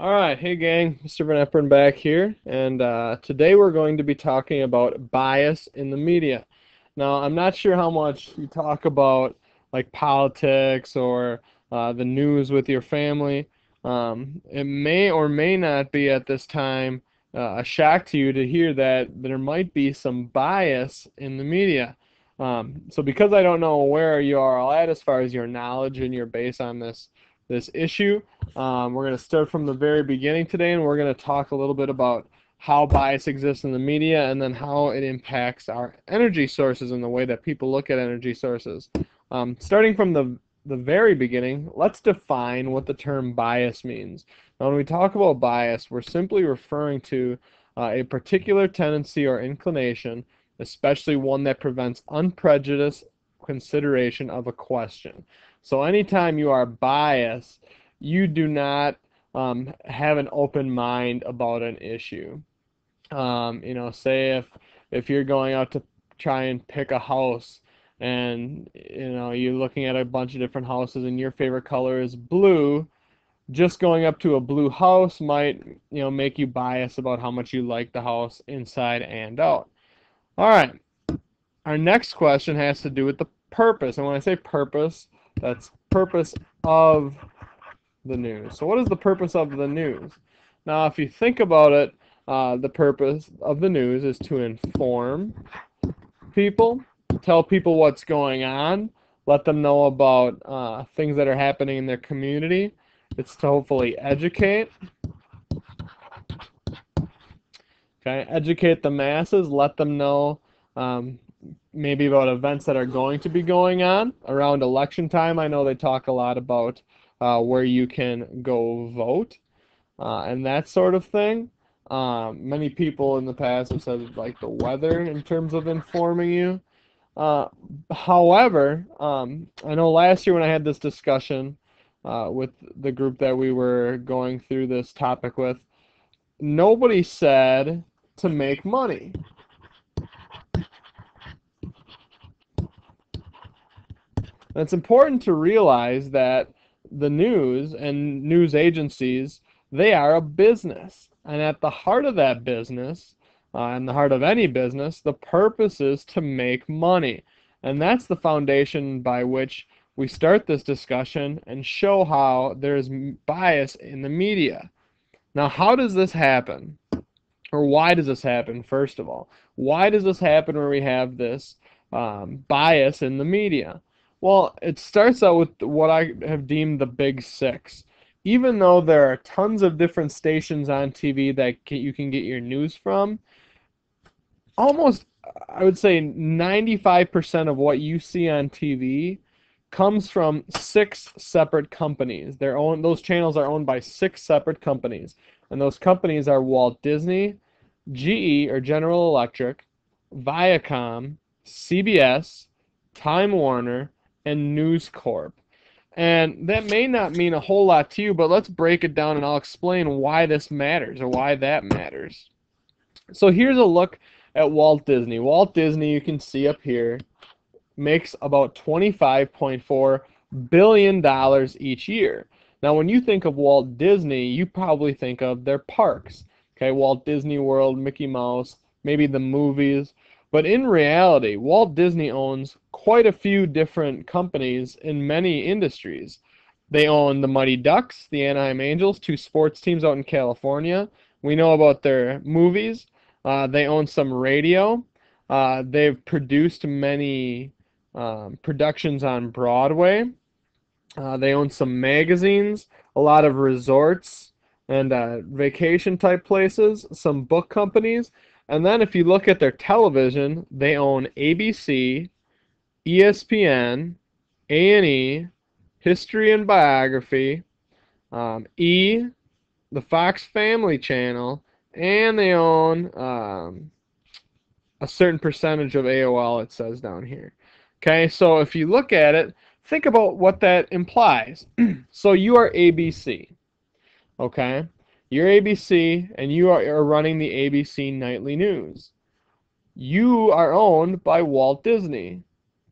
All right, hey gang, Mr. Van Epperen back here, and today we're going to be talking about bias in the media. Now, I'm not sure how much you talk about like politics or the news with your family. It may or may not be at this time a shock to you to hear that there might be some bias in the media. So because I don't know where you are all at as far as your knowledge and your base on this issue, we're going to start from the very beginning today, and we're going to talk a little bit about how bias exists in the media and then how it impacts our energy sources and the way that people look at energy sources. Starting from the very beginning, let's define what the term bias means. Now, when we talk about bias, we're simply referring to a particular tendency or inclination, especially one that prevents unprejudiced consideration of a question. So anytime you are biased, you do not have an open mind about an issue. Say if you're going out to try and pick a house, and you're looking at a bunch of different houses, and your favorite color is blue. Just going up to a blue house might make you biased about how much you like the house inside and out. All right. Our next question has to do with the purpose, and when I say purpose, that's purpose of the news. So what is the purpose of the news? Now, if you think about it, the purpose of the news is to inform people, tell people what's going on, let them know about things that are happening in their community. It's to hopefully educate, okay, educate the masses, let them know um, maybe about events that are going to be going on around election time. I know they talk a lot about where you can go vote and that sort of thing. Many people in the past have said like the weather in terms of informing you. Uh, However, I know last year when I had this discussion with the group that we were going through this topic with, nobody said to make money. And it's important to realize that the news and news agencies, they are a business. And at the heart of that business, in the heart of any business, the purpose is to make money. And that's the foundation by which we start this discussion and show how there's bias in the media. Now, how does this happen? Or why does this happen, first of all? Why does this happen where we have this bias in the media? Well, it starts out with what I have deemed the big six. Even though there are tons of different stations on TV that you can get your news from, almost, I would say 95% of what you see on TV comes from six separate companies. Those channels are owned by six separate companies. And those companies are Walt Disney, GE or General Electric, Viacom, CBS, Time Warner, and News Corp. And that may not mean a whole lot to you, but let's break it down and I'll explain why this matters or why that matters. So here's a look at Walt Disney. Walt Disney, you can see up here, makes about $25.4 billion each year. Now, when you think of Walt Disney, you probably think of their parks. Okay, Walt Disney World, Mickey Mouse, maybe the movies. But in reality, Walt Disney owns quite a few different companies in many industries. They own the Mighty Ducks, the Anaheim Angels, two sports teams out in California. We know about their movies. They own some radio. They've produced many productions on Broadway. They own some magazines, a lot of resorts and vacation type places, some book companies. And then if you look at their television, they own ABC, ESPN, A&E, History and Biography, E, the Fox Family Channel, and they own a certain percentage of AOL, it says down here. Okay, so if you look at it, think about what that implies. So you are ABC, okay? You're ABC, and you are running the ABC Nightly News. You are owned by Walt Disney.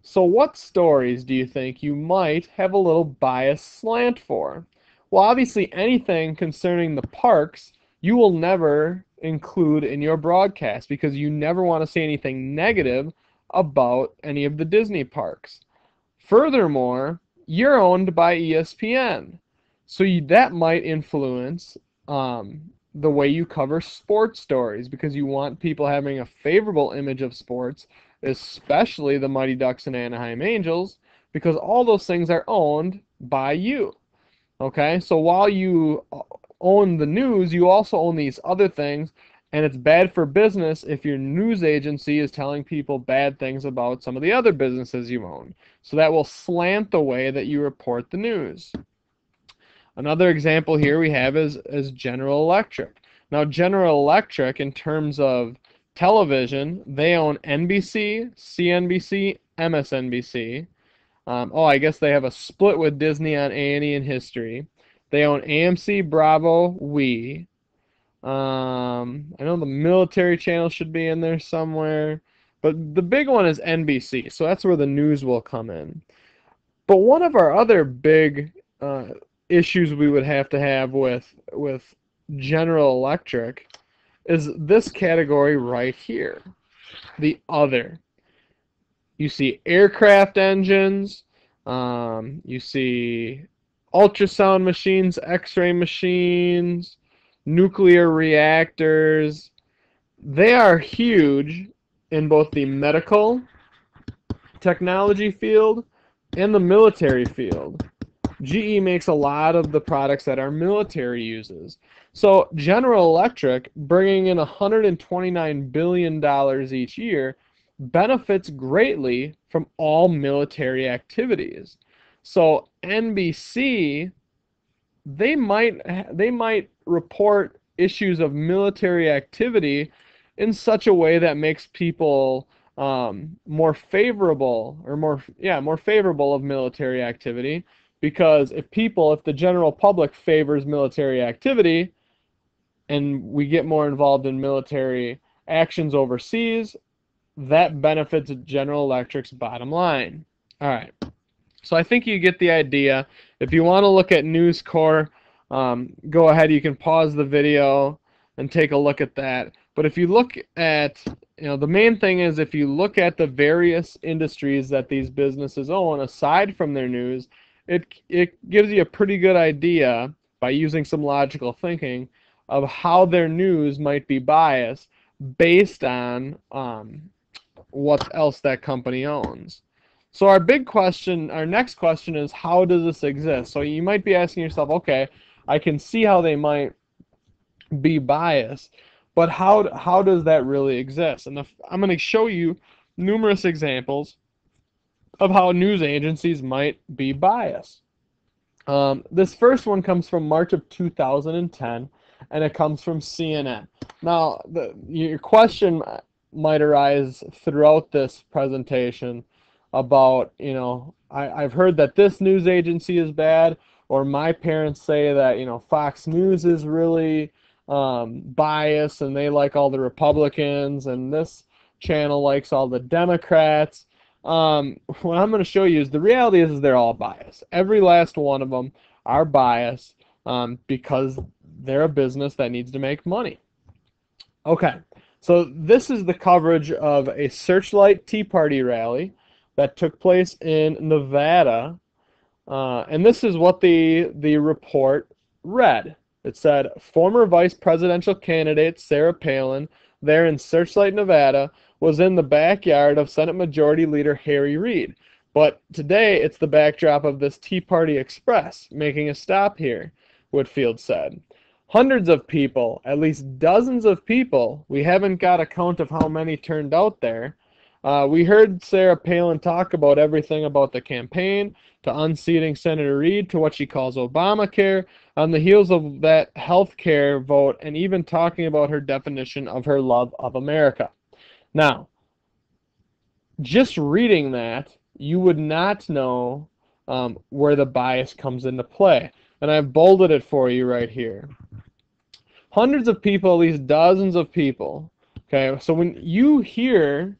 So what stories do you think you might have a little bias slant for? Well, obviously, anything concerning the parks, you will never include in your broadcast because you never want to say anything negative about any of the Disney parks. Furthermore, you're owned by ESPN, so that might influence the way you cover sports stories because you want people having a favorable image of sports, especially the Mighty Ducks and Anaheim Angels, because all those things are owned by you. Okay, so while you own the news, you also own these other things, and it's bad for business if your news agency is telling people bad things about some of the other businesses you own. So that will slant the way that you report the news. Another example here we have is General Electric. Now, General Electric, in terms of television, they own NBC, CNBC, MSNBC. I guess they have a split with Disney on A&E and History. They own AMC, Bravo, We. I know the military channel should be in there somewhere, but the big one is NBC, so that's where the news will come in. But one of our other big issues we would have to have with General Electric is this category right here, the other. You see aircraft engines, you see ultrasound machines, x-ray machines, nuclear reactors. They are huge in both the medical technology field and the military field. GE makes a lot of the products that our military uses. So General Electric, bringing in $129 billion each year, benefits greatly from all military activities. So NBC, they might report issues of military activity in such a way that makes people more favorable of military activity, because if the general public favors military activity and we get more involved in military actions overseas, that benefits General Electric's bottom line. All right, so I think you get the idea. If you want to look at News Corps, go ahead, you can pause the video and take a look at that. But if you look at, the main thing is if you look at the various industries that these businesses own, aside from their news, it gives you a pretty good idea by using some logical thinking of how their news might be biased based on what else that company owns. So our next question is, how does this exist? So you might be asking yourself, okay, I can see how they might be biased, but how does that really exist? And I'm going to show you numerous examples of how news agencies might be biased. This first one comes from March of 2010, and it comes from CNN. Now, your question might arise throughout this presentation about, I've heard that this news agency is bad, or my parents say that, Fox News is really biased and they like all the Republicans, and this channel likes all the Democrats. What I'm going to show you is the reality is they're all biased. Every last one of them are biased because they're a business that needs to make money. Okay, so this is the coverage of a Searchlight Tea Party rally that took place in Nevada, and this is what the report read. It said, former vice presidential candidate Sarah Palin, there in Searchlight, Nevada, was in the backyard of Senate Majority Leader Harry Reid. But today it's the backdrop of this Tea Party Express making a stop here, Whitfield said. Hundreds of people, at least dozens of people, we haven't got a count of how many turned out there. We heard Sarah Palin talk about everything about the campaign, to unseating Senator Reid, to what she calls Obamacare, on the heels of that health care vote, and even talking about her definition of her love of America. Now, just reading that, you would not know where the bias comes into play. And I've bolded it for you right here. Hundreds of people, at least dozens of people. Okay, so when you hear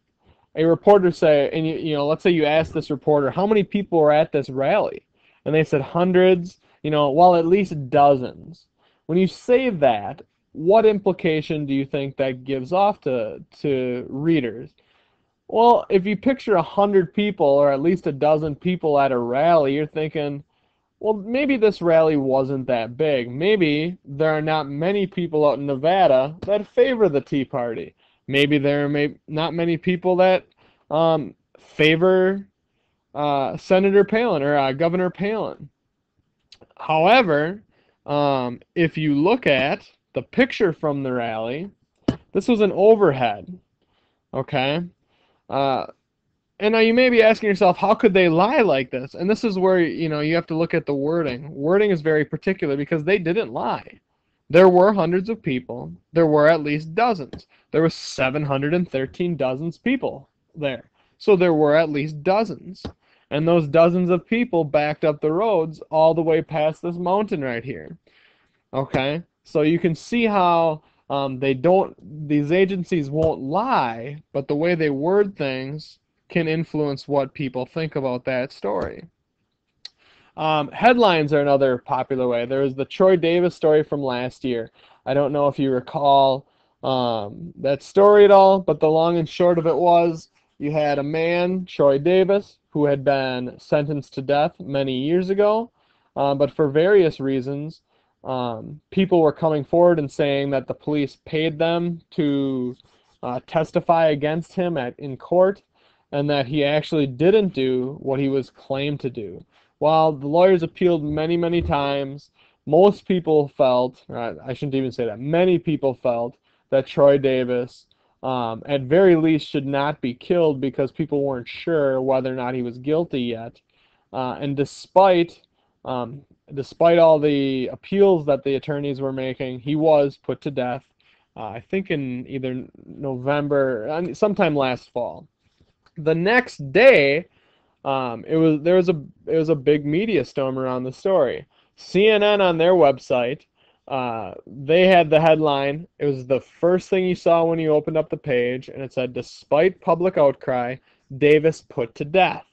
a reporter say, and let's say you ask this reporter, how many people were at this rally? And they said hundreds, well, at least dozens. When you say that, what implication do you think that gives off to readers? Well, if you picture 100 people or at least a dozen people at a rally, you're thinking, well, maybe this rally wasn't that big. Maybe there are not many people out in Nevada that favor the Tea Party. Maybe there are not many people that favor Senator Palin or Governor Palin. However, if you look at the picture from the rally, this was an overhead, okay? Uh, and now you may be asking yourself, how could they lie like this? And this is where, you have to look at the wording. Wording is very particular because they didn't lie. There were hundreds of people. There were at least dozens. There were 713 dozens people there. So there were at least dozens. And those dozens of people backed up the roads all the way past this mountain right here. Okay? So you can see how these agencies won't lie, but the way they word things can influence what people think about that story. Headlines are another popular way. There was the Troy Davis story from last year. I don't know if you recall that story at all, but the long and short of it was you had a man, Troy Davis, who had been sentenced to death many years ago, but for various reasons, people were coming forward and saying that the police paid them to testify against him in court, and that he actually didn't do what he was claimed to do. While the lawyers appealed many, many times, most people felt, or I shouldn't even say that, many people felt that Troy Davis, at very least, should not be killed because people weren't sure whether or not he was guilty yet. And despite all the appeals that the attorneys were making, he was put to death, I think in either November, sometime last fall. The next day, it was a big media storm around the story. CNN on their website, they had the headline. It was the first thing you saw when you opened up the page, and it said, "Despite public outcry, Davis put to death."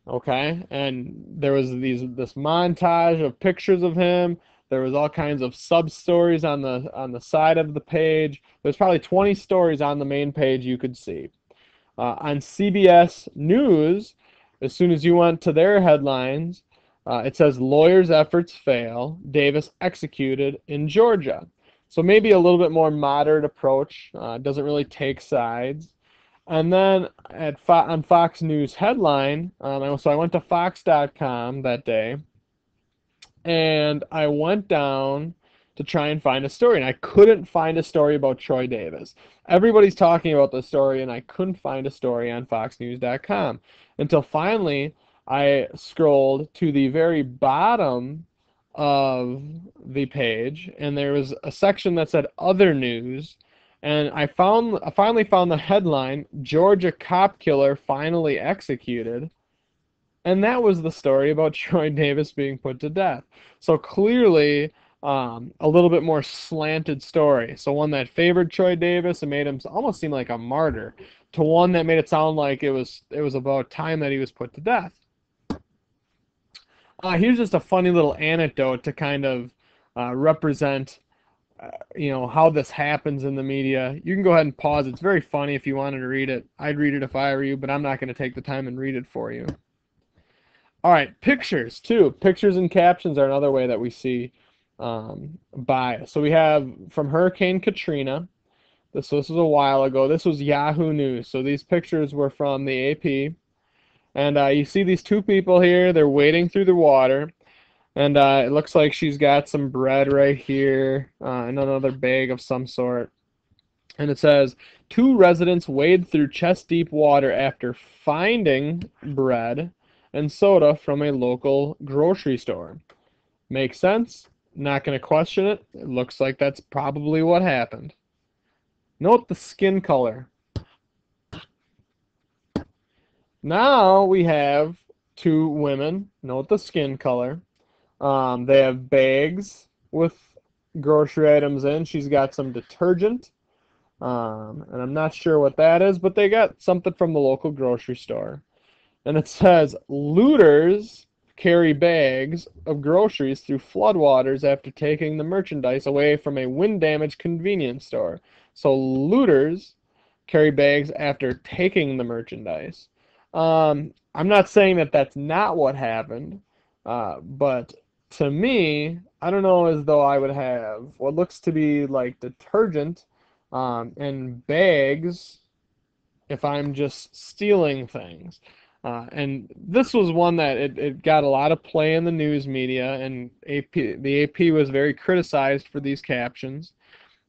Okay, and there was this montage of pictures of him. There was all kinds of sub stories on the side of the page. There's probably 20 stories on the main page you could see. On CBS News, as soon as you went to their headlines, it says lawyers' efforts fail, Davis executed in Georgia. So maybe a little bit more moderate approach, doesn't really take sides. And then on Fox News headline, so I went to Fox.com that day, and I went down to try and find a story, and I couldn't find a story about Troy Davis. Everybody's talking about the story, and I couldn't find a story on FoxNews.com until finally I scrolled to the very bottom of the page, and there was a section that said Other News, and I finally found the headline, Georgia Cop Killer Finally Executed. And that was the story about Troy Davis being put to death. So clearly, a little bit more slanted story. So one that favored Troy Davis and made him almost seem like a martyr, to one that made it sound like it was about time that he was put to death. Here's just a funny little anecdote to kind of represent, how this happens in the media. You can go ahead and pause. It's very funny if you wanted to read it. I'd read it if I were you, but I'm not going to take the time and read it for you. All right, pictures too. Pictures and captions are another way that we see bias. So we have from Hurricane Katrina. This was a while ago. This was Yahoo News. So these pictures were from the AP. And you see these two people here. They're wading through the water. And it looks like she's got some bread right here and another bag of some sort. And it says, 2 residents wade through chest-deep water after finding bread and soda from a local grocery store. Makes sense? Not going to question it. It looks like that's probably what happened. Note the skin color. Now we have 2 women. Note the skin color. They have bags with grocery items in. She's got some detergent. And I'm not sure what that is, but they got something from the local grocery store. And it says, looters carry bags of groceries through floodwaters after taking the merchandise away from a wind-damaged convenience store. So looters carry bags after taking the merchandise. I'm not saying that that's not what happened, but to me, I don't know as though I would have what looks to be like detergent and bags if I'm just stealing things. And this was one that it got a lot of play in the news media, and the AP was very criticized for these captions.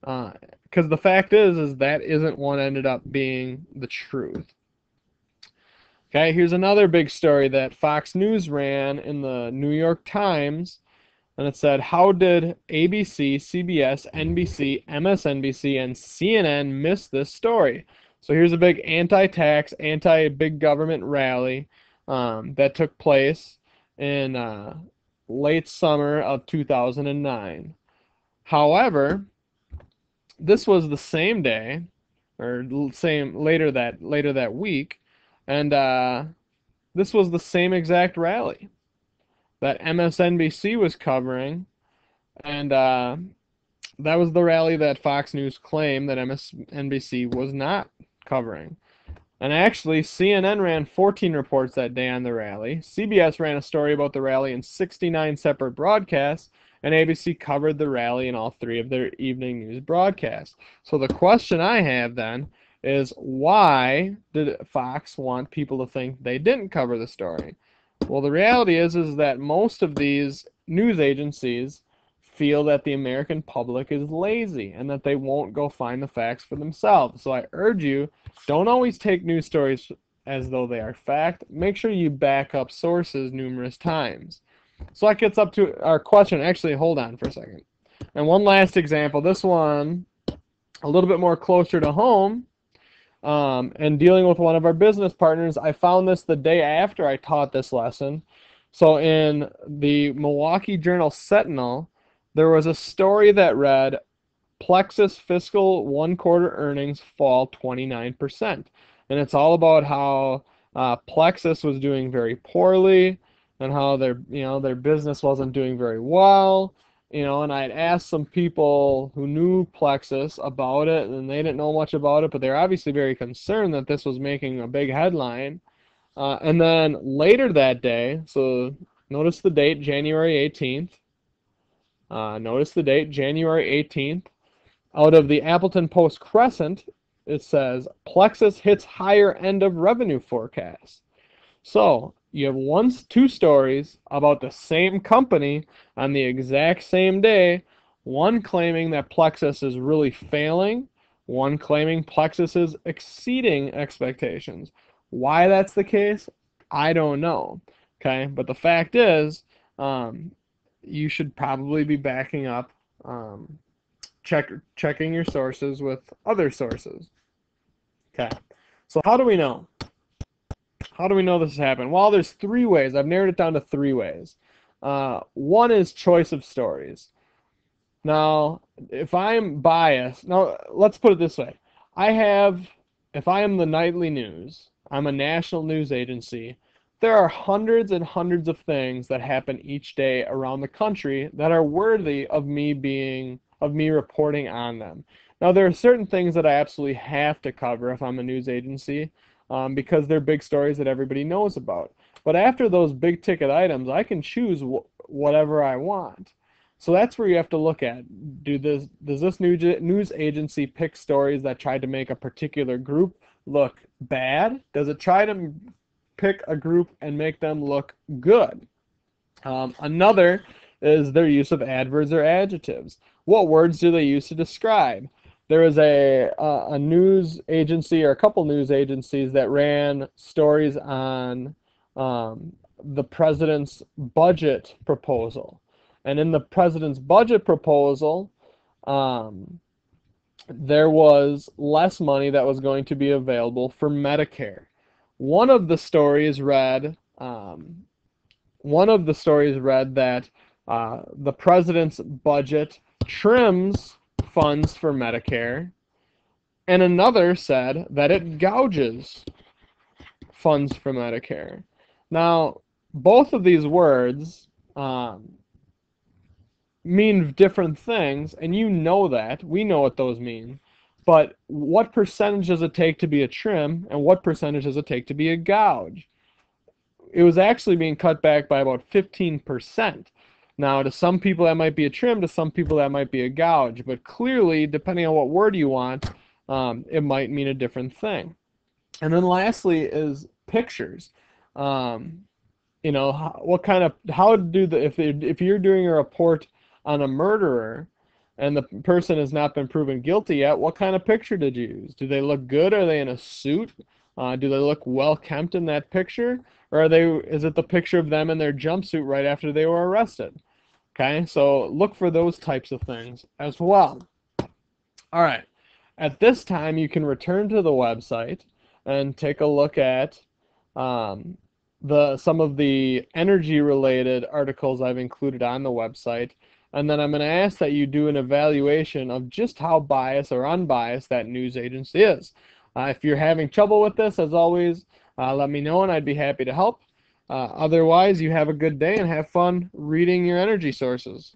Because the fact is that isn't what ended up being the truth. Okay, here's another big story that Fox News ran in the New York Times, and it said, how did ABC, CBS, NBC, MSNBC, and CNN miss this story? So here's a big anti-tax, anti-big government rally that took place in late summer of 2009. However, this was the same day, or same later that week, and this was the same exact rally that MSNBC was covering, and that was the rally that Fox News claimed that MSNBC was not covering. And actually, CNN ran 14 reports that day on the rally. CBS ran a story about the rally in 69 separate broadcasts, and ABC covered the rally in all 3 of their evening news broadcasts. So the question I have then is, why did Fox want people to think they didn't cover the story? Well, the reality is that most of these news agencies feel that the American public is lazy and that they won't go find the facts for themselves. So I urge you, don't always take news stories as though they are fact. Make sure you back up sources numerous times. So that gets up to our question. Actually, hold on for a second. And one last example, this one a little bit more closer to home, and dealing with one of our business partners. I found this the day after I taught this lesson. So in the Milwaukee Journal Sentinel, there was a story that read, Plexus fiscal 1/4 earnings fall 29%. And it's all about how Plexus was doing very poorly and how their business wasn't doing very well. And I'd asked some people who knew Plexus about it, and they didn't know much about it, but they're obviously very concerned that this was making a big headline. And then later that day, so notice the date, January 18th. Notice the date, January 18th. Out of the Appleton Post-Crescent, it says, Plexus hits higher end of revenue forecast. So you have 2 stories about the same company on the exact same day, one claiming that Plexus is really failing, one claiming Plexus is exceeding expectations. Why that's the case, I don't know. Okay, but the fact is, you should probably be backing up, checking your sources with other sources. Okay, so how do we know? How do we know this has happened? Well, there's 3 ways. I've narrowed it down to 3 ways. One is choice of stories. Now, if I'm biased, now let's put it this way. If I am the nightly news, I'm a national news agency, there are hundreds and hundreds of things that happen each day around the country that are worthy of me reporting on them. Now, there are certain things that I absolutely have to cover if I'm a news agency, because they're big stories that everybody knows about. But after those big ticket items, I can choose whatever I want. So that's where you have to look at. Does this news agency pick stories that try to make a particular group look bad? Does it try to pick a group and make them look good? Another is their use of adverbs or adjectives. What words do they use to describe? There was a news agency, or a couple news agencies, that ran stories on the president's budget proposal. And in the president's budget proposal, there was less money that was going to be available for Medicare. One of the stories read that the president's budget trims funds for Medicare, and another said that it gouges funds for Medicare. Now, both of these words mean different things, and you know that. We know what those mean. But what percentage does it take to be a trim, and what percentage does it take to be a gouge? It was actually being cut back by about 15%. Now, to some people that might be a trim, to some people that might be a gouge, but clearly, depending on what word you want, it might mean a different thing. And then lastly is pictures. Um, what kind of how do the if you're doing a report on a murderer and the person has not been proven guilty yet, what kind of picture did you use? Do they look good? Are they in a suit? Do they look well kempt in that picture, or is it the picture of them in their jumpsuit right after they were arrested? Okay, so look for those types of things as well. All right, at this time you can return to the website and take a look at um, some of the energy related articles I've included on the website, and then I'm going to ask that you do an evaluation of just how biased or unbiased that news agency is. If you're having trouble with this, as always, let me know and I'd be happy to help. Otherwise, you have a good day and have fun reading your energy sources.